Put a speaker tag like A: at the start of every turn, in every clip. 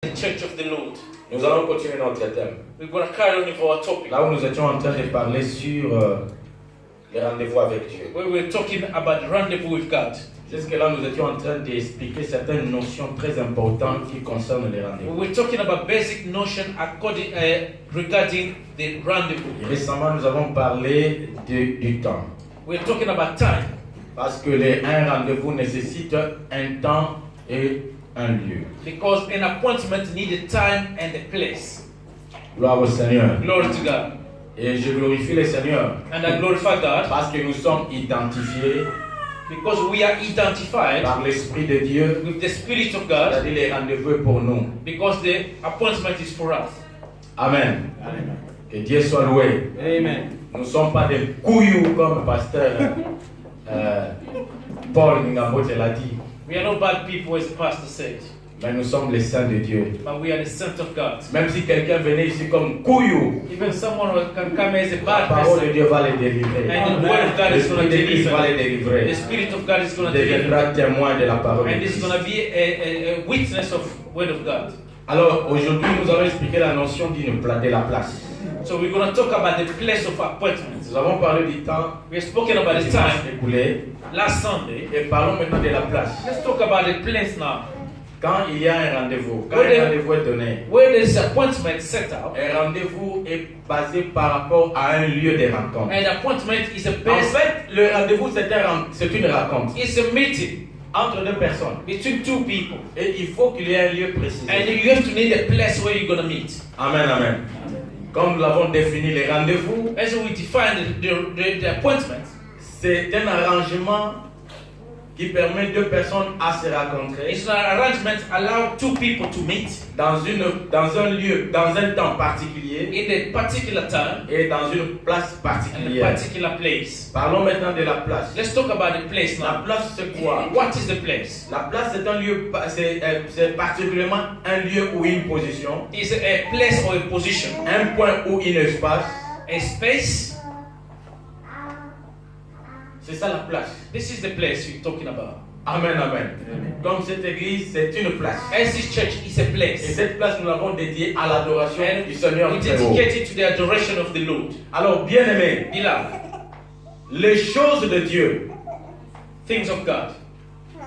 A: The Church of the Lord.
B: Nous allons continuer notre thème.
A: We're going to carry on with our topic.
B: Là où nous étions en train de parler sur les rendez-vous avec Dieu.
A: Where we're talking about the rendezvous with God.
B: Jusque-là, nous étions en train d'expliquer certaines notions très importantes qui concernent les rendez-vous.
A: We're talking about basic notion regarding the rendezvous.
B: Et récemment, nous avons parlé du temps.
A: We're talking about time.
B: Parce que un rendez-vous nécessite un temps et un lieu.
A: Because an appointment needs a time and a place.
B: Gloire au Seigneur.
A: Glory to God.
B: Et je glorifie le Seigneur.
A: And I glorify God.
B: Parce que nous sommes identifiés.
A: Because we are identified
B: par l'Esprit de Dieu.
A: with the Spirit of God.
B: C'est-à-dire les rendez-vous pour nous.
A: Because the appointment is for us.
B: Amen.
A: Amen.
B: Que Dieu soit loué.
A: Amen.
B: Nous ne sommes pas des couillous comme pasteur Paul Ngambote l'a dit.
A: We are not bad people as the pastor said.
B: Mais nous sommes les saints de Dieu.
A: But we are the saints of God.
B: Même si quelqu'un venait ici comme couillou,
A: Even someone who can come as a
B: la
A: bad
B: parole de
A: person,
B: Dieu va les délivrer.
A: and the word of God is going to
B: L'Esprit de Christ va les
A: deliver.
B: délivrer.
A: The Spirit of God is going
B: Il
A: to deliver.
B: deviendra témoin de la parole de
A: And it's
B: Christ.
A: going to be a witness of word of God.
B: Alors aujourd'hui, nous allons expliquer la notion de la place.
A: So we're going to talk about the place of appointment.
B: Nous avons parlé du temps
A: We're speaking about the
B: dimanche
A: time
B: écoulé
A: last Sunday.
B: et parlons maintenant de la place.
A: Let's talk about the place now.
B: Quand il y a un rendez-vous, quand
A: Where
B: un
A: the-
B: rendez-vous est donné,
A: Where there's appointment set out,
B: un rendez-vous est basé par rapport à un lieu de rencontre.
A: and appointment is a
B: En
A: base.
B: fait, le rendez-vous, c'est une rencontre
A: It's a meeting
B: entre deux personnes.
A: between two people,
B: Et il faut qu'il y ait un lieu précis.
A: and you have to need a place where you're going to meet.
B: Amen, amen. Comme nous l'avons défini, les rendez-vous,
A: As we define the appointment,
B: c'est un arrangement qui permet deux personnes à se rencontrer
A: it's an arrangement allow two people to meet
B: dans un lieu, dans un temps particulier
A: in a particular time
B: et dans une place
A: and a
B: particulière.
A: particular place.
B: Parlons maintenant de la place.
A: Let's talk about the place
B: La
A: now.
B: place, c'est quoi?
A: What is the place?
B: La place, c'est un lieu, c'est particulièrement un lieu ou une position,
A: It's a place or a position,
B: un point ou un espace.
A: a space.
B: C'est ça la place.
A: This is the place we're talking about.
B: Amen, amen. Comme cette église, c'est une place.
A: As this church is a
B: Et
A: place,
B: cette place, nous l'avons dédiée à l'adoration
A: and
B: du Seigneur
A: we
B: très haut.
A: dedicate it to the adoration of the Lord.
B: Alors, bien aimé,
A: Beloved,
B: les choses de Dieu,
A: things of God.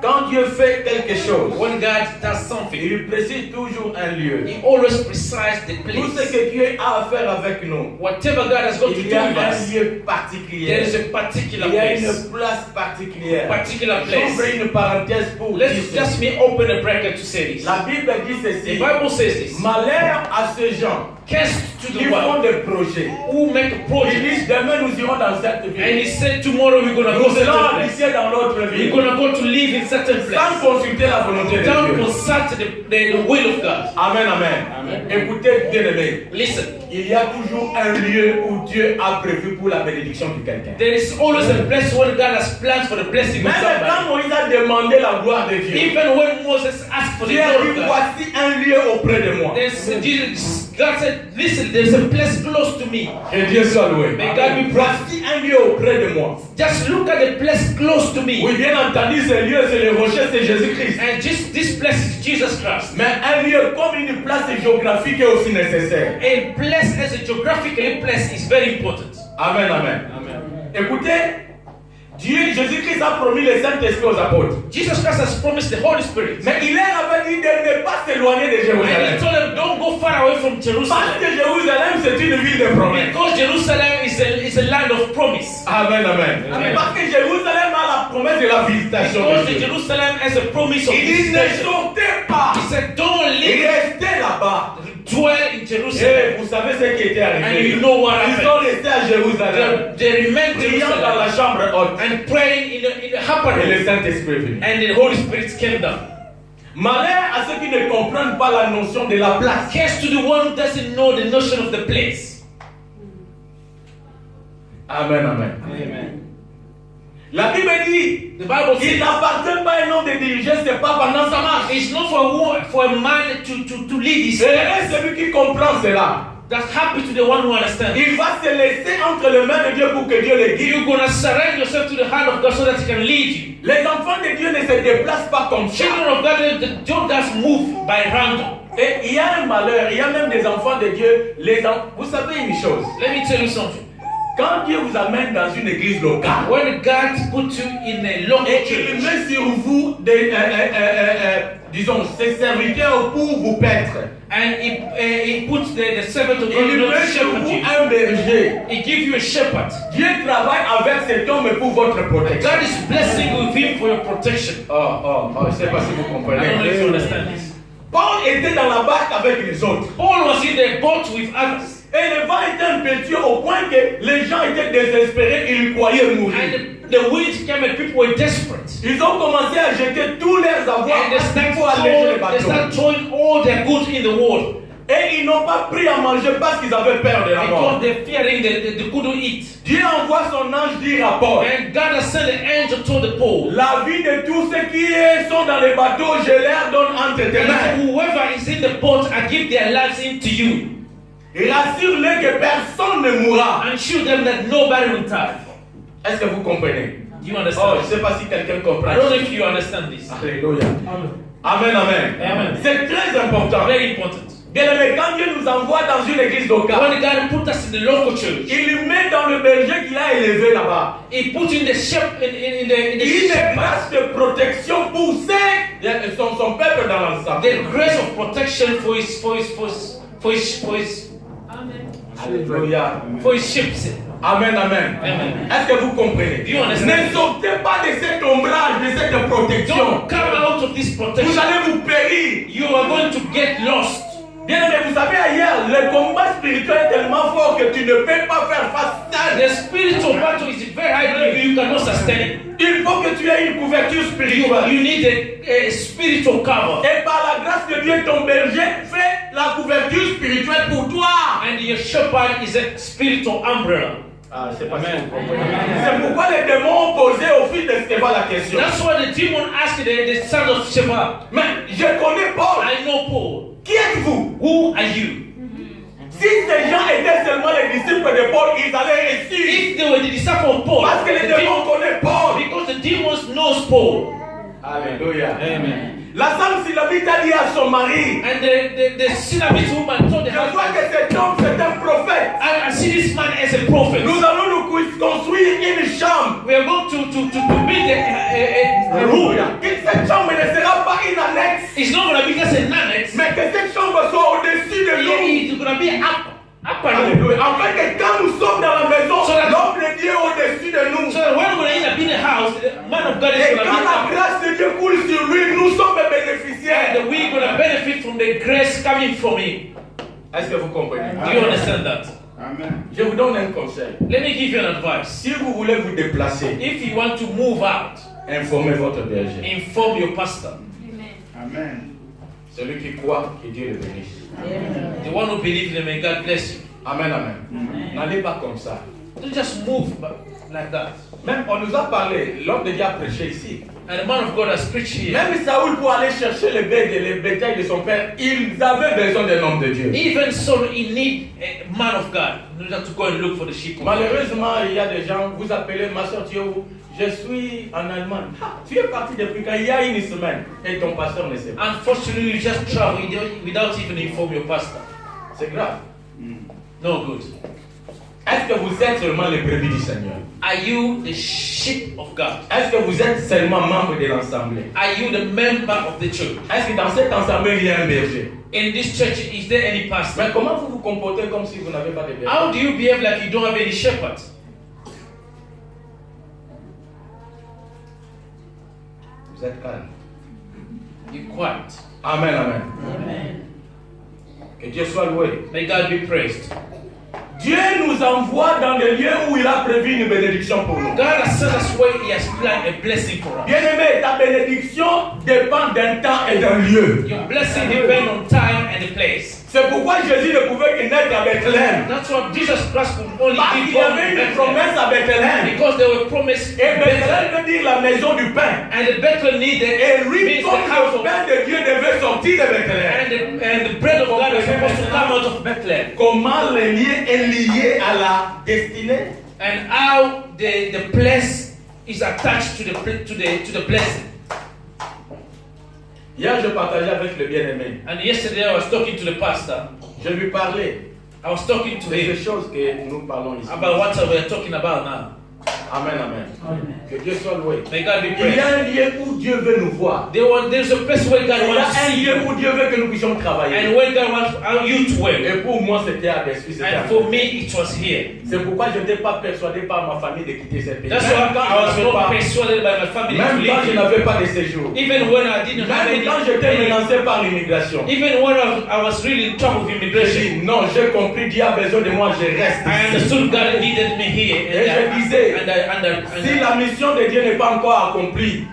B: quand Dieu fait quelque chose,
A: When God does something,
B: il précise toujours un lieu.
A: He always precises the
B: Tout ce
A: place.
B: que Dieu a à faire avec nous,
A: Whatever God has got to
B: il
A: do
B: y a
A: with
B: un
A: us,
B: lieu
A: there
B: particulier.
A: is a particular
B: Il y a
A: place.
B: une place particulière.
A: Particular
B: J'ouvre
A: place.
B: une parenthèse pour dire
A: Let's
B: ceci.
A: just me open a bracket to say this.
B: La Bible dit
A: The
B: ceci.
A: Bible says this.
B: Malheur à ces gens
A: Cursed to
B: qui
A: the
B: font
A: world
B: des projets.
A: who make a
B: Ils
A: project,
B: disent demain nous irons dans cette
A: and
B: ville.
A: He said tomorrow we're gonna go
B: Nous
A: certain
B: allons
A: place.
B: habiter dans l'autre
A: We're
B: ville.
A: gonna go to live in certain
B: Sans
A: place.
B: consulter la volonté de
A: Don't
B: Dieu.
A: consult the will of God.
B: Amen, amen.
A: Amen.
B: Écoutez, bien aimé.
A: Listen,
B: Il y a toujours un lieu où Dieu a prévu pour la bénédiction de quelqu'un.
A: there is always a place where God has planned for the blessing of
B: Même quand
A: somebody.
B: Moïse a demandé la gloire de Dieu,
A: Even when Moses asked for the
B: Dieu a
A: glory
B: dit
A: of God,
B: voici un lieu auprès de moi.
A: God said, listen, there's a place close to me.
B: Que Dieu soit loué.
A: May God be praised.
B: Voici un lieu auprès de moi.
A: Just look at the place close to me.
B: Oui, bien entendu, ce lieu, c'est le rocher, c'est Jésus-Christ.
A: And just this place is Jesus Christ.
B: Mais un lieu comme une place géographique est aussi nécessaire.
A: A place as a geographical place is very important.
B: Amen, amen.
A: Amen.
B: Écoutez, Dieu, Jésus-Christ a promis le Saint-Esprit aux apôtres.
A: Jesus Christ has promised the Holy Spirit.
B: Mais il leur avait dit de ne pas s'éloigner de
A: And he
B: Jérusalem.
A: told them, don't go far away from
B: Parce
A: Jerusalem.
B: que Jérusalem, c'est une ville de promesses.
A: Because Jerusalem is a land of promise.
B: Amen, amen.
A: Amen.
B: Parce que Jérusalem a la promesse de la visitation.
A: Because
B: de Dieu.
A: Jerusalem has a promise of
B: Il dit ne
A: visitation.
B: sortez pas.
A: He said, don't
B: Il
A: live,
B: restait là-bas.
A: dwell in Jerusalem.
B: Et vous savez ce qui était
A: And
B: arrivé.
A: you know what
B: Ils
A: happened.
B: sont restés à Jérusalem.
A: They remained in
B: Priant dans la
A: Jerusalem
B: chambre haute.
A: and praying in the upper
B: Et le
A: room.
B: Saint-Esprit est venu.
A: And the Holy Spirit came down.
B: Malheur à ceux qui ne comprennent pas la notion de la place.
A: Curse to the one who doesn't know the notion of the place.
B: Amen, amen.
A: Amen.
B: La Bible dit
A: The Bible
B: il
A: says
B: n'appartient pas à un homme de diriger ses pas pendant sa marche.
A: it's not for a man to lead his
B: C'est
A: steps.
B: celui qui comprend cela.
A: That's happy to the one who understands.
B: Il va se laisser entre les mains de Dieu pour que Dieu le guide.
A: You're gonna surrender yourself to the hand of God so that He can lead you.
B: Les enfants de Dieu ne se déplacent pas comme ça.
A: Children of God, they don't just move by random.
B: Et il y a un malheur, il y a même des enfants de Dieu. Vous savez une chose,
A: Let me tell you something.
B: quand Dieu vous amène dans une église locale,
A: When God puts you in a local
B: et il
A: church,
B: met sur vous disons, ses serviteurs pour vous paître,
A: and he puts the servant of
B: il
A: God
B: met
A: to
B: sur
A: shepherd
B: vous
A: you,
B: un berger.
A: he gives you a shepherd.
B: Dieu travaille avec cet homme pour votre protection.
A: God is blessing you with him for your protection.
B: Je ne sais pas si vous
A: I don't know if
B: comprenez.
A: you understand this.
B: Paul était dans la barque avec les autres.
A: Paul was in the boat with others,
B: Et le vent était impétueux au point que les gens étaient désespérés, ils croyaient mourir.
A: and the wind came and people were desperate.
B: Ils ont commencé à jeter tous leurs avoirs
A: And they
B: pour alléger le
A: start
B: bateau.
A: throwing all their goods in the water
B: Et ils n'ont pas pris à manger parce qu'ils avaient peur de la mort.
A: because they're fearing they couldn't eat.
B: Dieu envoie son ange dire à Paul:
A: And God has sent an angel to the Paul.
B: la vie de tous ceux qui sont dans les bateaux, je leur donne entre tes mains.
A: And whoever is in the boat, I give their lives into you.
B: Et rassure-les que personne ne mourra.
A: And show them that nobody will die.
B: Est-ce que vous comprenez?
A: Do you
B: Je
A: understand?
B: ne sais pas si quelqu'un
A: I
B: comprend.
A: don't know if you understand this.
B: Alléluia. Amen, amen.
A: Amen.
B: C'est très important.
A: Very important.
B: Bien aimé, quand Dieu nous envoie dans une église locale,
A: When God put us in the local church,
B: il met dans le berger qu'il a élevé là-bas
A: He put in the shepherd in the
B: une
A: shepherd,
B: grâce de protection pour son peuple dans l'ensemble.
A: the grace of protection for
B: Alléluia.
A: sheep.
B: Amen, amen.
A: Amen.
B: Est-ce que vous comprenez?
A: Do you understand?
B: Ne sortez pas de cet ombrage, de cette protection.
A: Don't come out of this
B: Vous
A: protection.
B: allez vous périr.
A: You are going to get lost.
B: Bien aimé, vous savez ailleurs, le combat spirituel est tellement fort que tu ne peux pas faire face seul.
A: The spiritual battle is very high. You cannot sustain it.
B: Il faut que tu aies une couverture spirituelle.
A: You need a spiritual cover.
B: Et par la grâce de Dieu, ton berger fait la couverture spirituelle pour toi.
A: And your shepherd is a spiritual umbrella.
B: C'est pas
A: Amen.
B: si vous comprenez. C'est pourquoi les démons ont posé au fils de Stéphane la question.
A: That's why the demon asked the son of Sheba,
B: Mais je connais Paul.
A: I know Paul.
B: Qui êtes-vous?
A: Who are you?
B: Si ces gens étaient seulement les disciples de Paul, ils allaient réussir.
A: If they were the disciples of Paul,
B: Parce que les démons connaissent Paul.
A: because the demons knows Paul.
B: Alléluia.
A: Amen.
B: La femme Sylamite a dit à son mari:
A: And the Syllabite woman told the
B: je vois
A: husband,
B: que cet homme c'est un prophète.
A: I see this man as a prophet.
B: Nous allons nous construire une chambre.
A: We are going to build a room.
B: Que cette chambre ne sera pas une annexe,
A: It's not going to be just an annex.
B: mais que cette chambre soit au-dessus de nous.
A: It's going to be upper room.
B: Alléluia. Afin que quand nous sommes dans la maison,
A: So that-
B: l'homme de Dieu est au-dessus de nous.
A: So that when we're going to be in the house, the man of God is
B: Et
A: going to
B: quand
A: be
B: la
A: up.
B: grâce de Dieu coule sur lui, nous sommes bénéficiaires.
A: And we're going to benefit from the grace coming from him.
B: Est-ce que vous comprenez?
A: Do you understand that?
C: Amen.
B: Je vous donne un conseil.
A: Let me give you an advice.
B: Si vous voulez vous déplacer,
A: If you want to move out,
B: informez votre berger.
A: inform your pastor.
C: Amen.
B: Celui qui croit, que Dieu le bénisse.
A: The one who believes in him, may God bless you.
B: Amen, amen. N'allez pas comme ça.
A: Don't just move like that.
B: Même on nous a parlé, l'homme de Dieu a prêché ici.
A: And the man of God has preached here.
B: Même Saoul, pour aller chercher les bétails de son père, ils avaient besoin d'un homme de Dieu.
A: Even so, he need a man of God in order to go and look for the sheep.
B: Malheureusement, il y a des gens, vous appelez ma soeur, tu es où? Je suis en Allemagne. Ah, tu es parti depuis quand il y a une semaine et ton pasteur ne sait pas.
A: Unfortunately, you just travel without even informing your pastor.
B: C'est grave.
A: No good.
B: Est-ce que vous êtes seulement les brebis du Seigneur?
A: Are you the sheep of God?
B: Est-ce que vous êtes seulement membre de l'assemblée?
A: Are you the member of the church?
B: Est-ce que dans cette assemblée, il y a un berger?
A: In this church, is there any pastor?
B: Mais comment vous vous comportez comme si vous n'avez pas de berger?
A: How do you behave like you don't have any shepherd?
B: Vous êtes calme.
A: You're quiet.
B: Amen, amen. Que Dieu soit loué.
A: May God be praised.
B: Dieu nous envoie dans des lieux où il a prévu une bénédiction pour nous.
A: God has sent us where He has planned a blessing for us.
B: Bien-aimé, ta bénédiction dépend d'un temps et d'un lieu.
A: Your blessing depends on time and the place.
B: C'est pourquoi Jésus ne pouvait que naître à Bethléem.
A: That's why Jesus Christ could only
B: Parce
A: give
B: qu'il y
A: born
B: avait
A: in
B: une
A: Bethlehem.
B: promesse à Bethléem.
A: Because they were promised
B: Et Bethléem
A: Bethlehem.
B: veut dire la maison du pain.
A: And the Bethlehem needed
B: Et lui,
A: means
B: comme
A: the house
B: le
A: of
B: pain de Dieu devait sortir de Bethléem.
A: and the bread of God was supposed to come out of Bethlehem.
B: Comment le lien est lié à la destinée?
A: And how the place is attached to the blessing.
B: Hier, je partageais avec le bien-aimé.
A: And yesterday I was talking to the pastor.
B: Je lui parlais
A: I was talking to
B: de
A: him
B: ces choses que nous parlons ici.
A: about what we're talking about now.
B: Amen, amen. Que Dieu soit loué.
A: May God be
B: Il y
A: praised.
B: a un lieu où Dieu veut nous voir.
A: There's a place where God
B: Il y
A: wants to
B: a un
A: see
B: lieu
A: you.
B: où Dieu veut que nous puissions travailler.
A: And where God wants you to work.
B: Et pour moi, c'était à Bessuy.
A: And for me, it was here.
B: C'est pourquoi je n'étais pas persuadé par ma famille de quitter ce pays.
A: That's
B: Même
A: why
B: quand
A: I was
B: je n'avais
A: not
B: pas,
A: persuaded by my family to
B: même quand je
A: leave.
B: n'avais pas de séjour.
A: Even when I didn't have
B: Même quand j'étais
A: any,
B: menacé par l'immigration.
A: even when I was really in trouble with
B: J'ai
A: immigration,
B: dit non, j'ai compris, Dieu a besoin de moi, je reste
A: I
B: ici.
A: understood God needed me here.
B: Et je disais, si
A: And
B: la mission de Dieu n'est pas encore accomplie,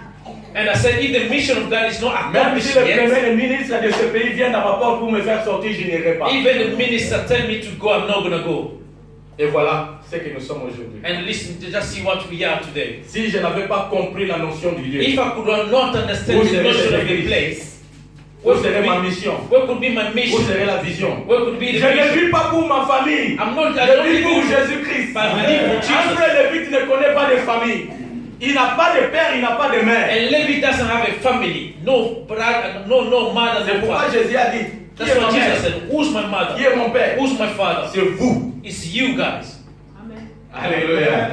A: I said, if the mission of God is not
B: même si
A: accomplished
B: le
A: yet,
B: premier ministre de ce pays vient à ma porte pour me faire sortir, je n'irai pas.
A: even the minister tell me to go, I'm not gonna go.
B: Et voilà ce que nous sommes aujourd'hui.
A: And listen, to just see what we are today.
B: Si je n'avais pas compris la notion du lieu,
A: If I could not understand the notion of the place,
B: où serait ma mission?
A: where could be my
B: Où
A: mission?
B: serait la vision?
A: Where could be
B: Je
A: the
B: ne
A: vision?
B: vis pas pour ma famille.
A: I don't
B: Je vis
A: live
B: pour
A: for
B: Jésus-Christ.
A: But I live for
B: Un
A: Jesus.
B: frère lévite ne connaît pas de famille. Il n'a pas de père, il n'a pas de mère.
A: And Levi doesn't have a family, no brother, no mother,
B: C'est
A: no
B: pourquoi
A: father.
B: Jésus a dit, qui
A: That's
B: est ma
A: what
B: mère?
A: Jesus said. Who's my
B: Qui
A: mother?
B: est mon père?
A: Who's my father?
B: C'est vous.
A: It's you guys.
B: Alléluia.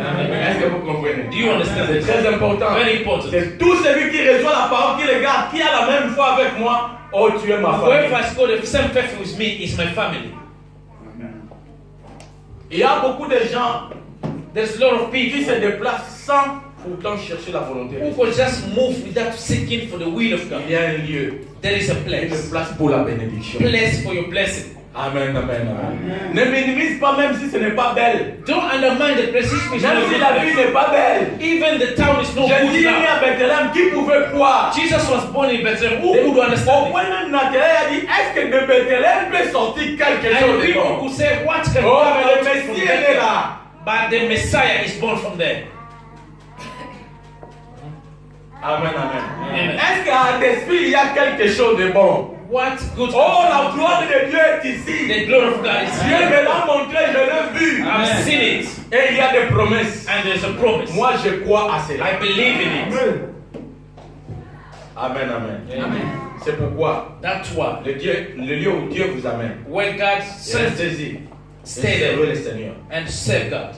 B: Est-ce que vous comprenez?
A: Do you understand
B: C'est
A: this?
B: très important.
A: Very important.
B: C'est tout celui qui reçoit la parole, qui regarde, qui a la même foi avec moi. Oh, tu es ma
A: Whoever
B: famille.
A: has got the same faith with me is my family.
B: Il y a beaucoup de gens
A: There's a lot of
B: qui
A: people
B: se déplacent sans pourtant chercher la volonté de
A: who
B: Dieu.
A: could just move without seeking for the will of God.
B: Il y a un lieu,
A: There is a
B: une
A: place.
B: place pour la bénédiction.
A: Place for your blessing.
B: Amen, amen, amen. Ne minimise pas même si ce n'est pas belle.
A: Don't undermine the place which is
B: Même
A: not
B: si
A: good
B: la vie
A: place.
B: n'est pas belle.
A: Even the town is not
B: Jésus
A: good
B: est né
A: now.
B: à Bethléem, qui pouvait croire?
A: Jesus was born in Bethlehem. Who
B: Au
A: could understand it?
B: point même Nathanaël a dit, est-ce que de Bethléem peut sortir quelque
A: And
B: chose de
A: people
B: bon?
A: could say, what can
B: Oh,
A: come
B: mais
A: out
B: le
A: from
B: Messie est né
A: Bethlehem?
B: là.
A: But the Messiah is born from there.
B: Amen, amen.
A: Amen.
B: Est-ce qu'à l'esprit il y a quelque chose de bon?
A: What good
B: Oh,
A: can
B: la
A: come out
B: gloire
A: from
B: de Dieu est ici.
A: The glory of God is
B: Dieu me
A: here.
B: l'a montré, je l'ai vu.
A: I've seen it.
B: Et il y a des promesses.
A: And there's a promise.
B: Moi, je crois à cela.
A: I believe in it.
B: Amen, amen.
A: Amen.
B: C'est pourquoi
A: That's why.
B: le lieu où Dieu vous amène,
A: Where God sends
B: restez-y.
A: Stay
B: Et
A: there.
B: servez le Seigneur.
A: and serve God.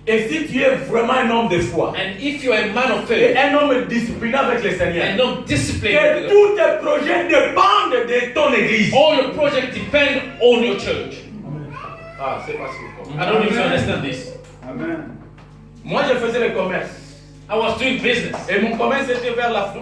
B: Et si tu es vraiment un homme de foi,
A: And if you are a man of
B: et
A: faith
B: un homme discipliné avec le Seigneur,
A: and not disciplined,
B: que
A: with God,
B: tous tes projets dépendent de ton église.
A: all your projects depend on your church.
B: Ah, c'est facile.
A: I don't know if you understand this.
C: Amen.
B: Moi, je faisais le commerce.
A: I was doing business,
B: Et mon commerce était vers la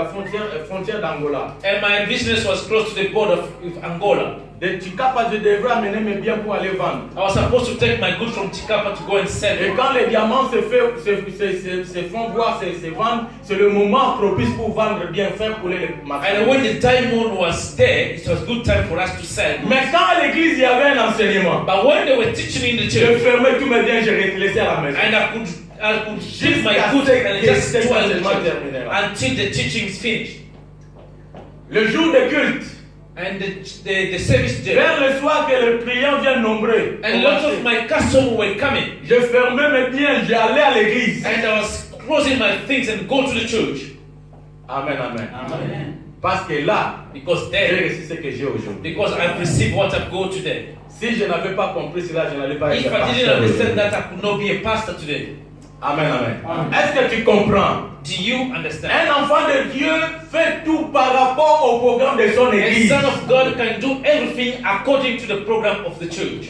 B: frontière d'Angola.
A: and my business was close to the border with Angola.
B: De Chikapa, je devrais amener mes biens pour aller vendre.
A: I was supposed to take my goods from Chikapa to go and sell
B: Et
A: it.
B: quand les diamants se font voir, se vendent, c'est le moment propice pour vendre bien, faire couler les
A: And
B: marchandises.
A: when the diamond was there, it was good time for us to sell.
B: Mais quand à l'église il y avait un enseignement,
A: But when they were teaching in the
B: je
A: church,
B: fermais tous mes biens, je laissais à la maison.
A: and I could give my
B: Jusqu'à
A: goods
B: ce
A: and
B: que
A: just
B: cet
A: dwell in the
B: enseignement
A: church
B: terminé.
A: until the teaching is finished.
B: Le jour de culte,
A: And the service day.
B: vers le soir que les clients viennent nombreux,
A: And lots of my customers were coming.
B: je fermais mes biens, j'allais à l'église.
A: And I was closing my things and go to the church.
B: Amen, amen.
C: Amen.
B: Parce que là,
A: Because
B: j'ai
A: there,
B: reçu ce que j'ai aujourd'hui.
A: because I've received what I've got today.
B: Si je n'avais pas compris cela, je n'allais pas
A: If
B: être
A: I didn't
B: pasteur
A: understand
B: aujourd'hui.
A: that, I could not be a pastor today.
B: Amen, amen.
C: Amen.
B: Est-ce que tu comprends?
A: Do you understand?
B: Un enfant de Dieu fait tout par rapport au programme de son
A: A
B: église.
A: son of God can do everything according to the program of the church.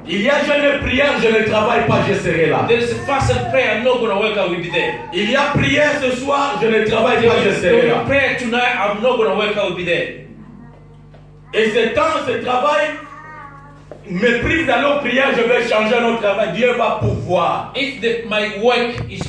B: Il y a jeûne prière, je ne travaille pas, je serai là.
A: There is a fast and prayer, I'm not going to work, I will be there.
B: Il y a prière ce soir, je ne travaille
A: There
B: pas, je
A: will
B: serai
A: be
B: là.
A: prayer tonight, I'm not going to work, I will be there.
B: Et ce temps, ce travail, me prive d'aller aux prières, je vais changer notre travail. Dieu va pouvoir.
A: If my work is